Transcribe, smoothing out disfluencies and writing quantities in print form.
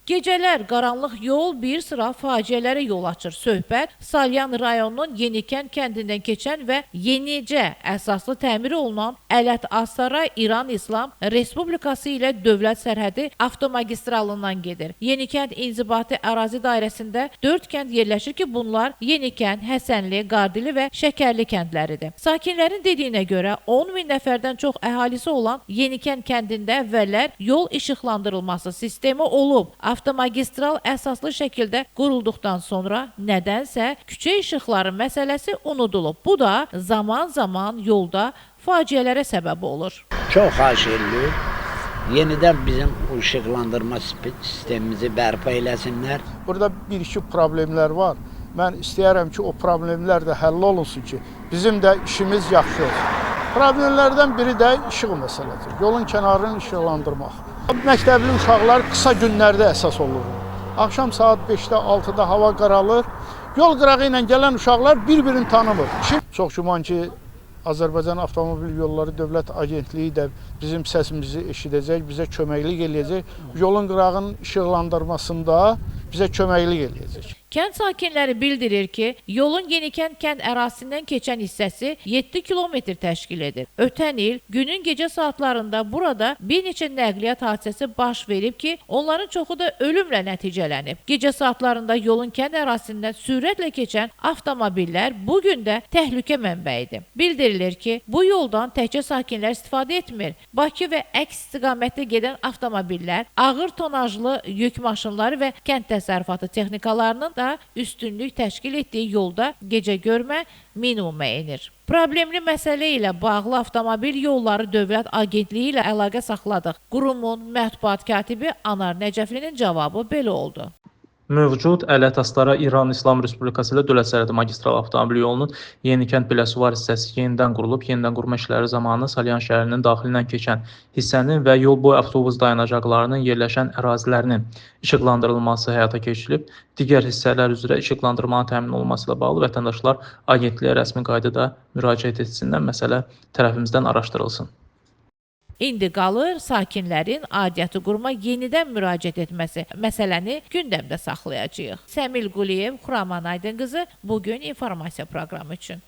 Gecələr qaranlıq yol bir sıra faciələrə yol açır. Söhbət Salyan rayonunun Yenikənd kəndindən keçən və yenicə əsaslı təmir olunan Ələt-Astara İran İslam Respublikası ilə dövlət sərhədi avtomagistralından gedir. Yenikənd inzibati ərazi dairəsində 4 kənd yerləşir ki, bunlar Yenikənd, Həsənli, Qardili və Şəkərli kəndləridir. Sakinlərin dediyinə görə 10 min nəfərdən çox əhalisi olan Yenikənd kəndində əvvəllər yol işıqlandırılması sistemi olub. Avtomagistral əsaslı şəkildə qurulduqdan sonra nədənsə küçə işıqları məsələsi unudulub. Bu da zaman-zaman yolda faciələrə səbəb olur. Çox xahiş edilir. Yenidən bizim işıqlandırma sistemimizi bərpa eləsinlər. Burada bir-iki problemlər var. Mən istəyərəm ki, o problemlər də həll olunsun ki, bizim də işimiz yaxşı olsun. Problemlərdən biri də işıq məsələdir. Yolun kənarını işıqlandırmaq. Məktəbli uşaqlar qısa günlərdə əsas olur. Axşam saat 5-də, 6-da hava qaralır. Yol qırağı ilə gələn uşaqlar bir-birini tanımır. Çox güman ki, Azərbaycan Avtomobil Yolları Dövlət Agentliyi də bizim səsimizi eşidəcək, bizə köməklik eləyəcək. Yolun qırağının işıqlandırmasında bizə köməklik eləyəcək. Kənd sakinləri bildirir ki, yolun Yenikənd kənd ərazisindən keçən hissəsi 7 kilometr təşkil edir. Ötən il günün gecə saatlarında burada bir neçə nəqliyyat hadisəsi baş verib ki, onların çoxu da ölümlə nəticələnib. Gecə saatlarında yolun kənd ərazisindən sürətlə keçən avtomobillər bugün də təhlükə mənbəyidir. Bildirilir ki, bu yoldan təkcə sakinlər istifadə etmir. Bakı və əks istiqamətdə gedən avtomobillər, ağır tonajlı yük maşınları və kənd təsərrüfatı texnikalarının da üstünlük təşkil etdiyi yolda gecə görmə minimuma enir. Problemli məsələ ilə bağlı Avtomobil Yolları Dövlət Agentliyi ilə əlaqə saxladıq. Qurumun mətbuat katibi Anar Nəcəflinin cavabı belə oldu. Mövcud Ələt-Astara İran İslam Respublikası ilə dövlət sərhədi magistral avtomobil yolunun Yenikənd Biləsuvar hissəsi yenidən qurulub. Yenidən qurma işləri zamanı Salyan şəhərinin daxilindən keçən hissənin və yol boyu avtobus dayanacaqlarının yerləşən ərazilərinin işıqlandırılması həyata keçirilib. Digər hissələr üzrə işıqlandırmanın təmin olunması ilə bağlı vətəndaşlar agentliyə rəsmi qaydada müraciət etsinlər, məsələ tərəfimizdən araşdırılsın. İndi qalır sakinlərin aidiyyatı quruma yenidən müraciət etməsi. Məsələni gündəmdə saxlayacağıq. Səmil Quliyev, Xuraman Aydınqızı, bugün informasiya proqramı üçün.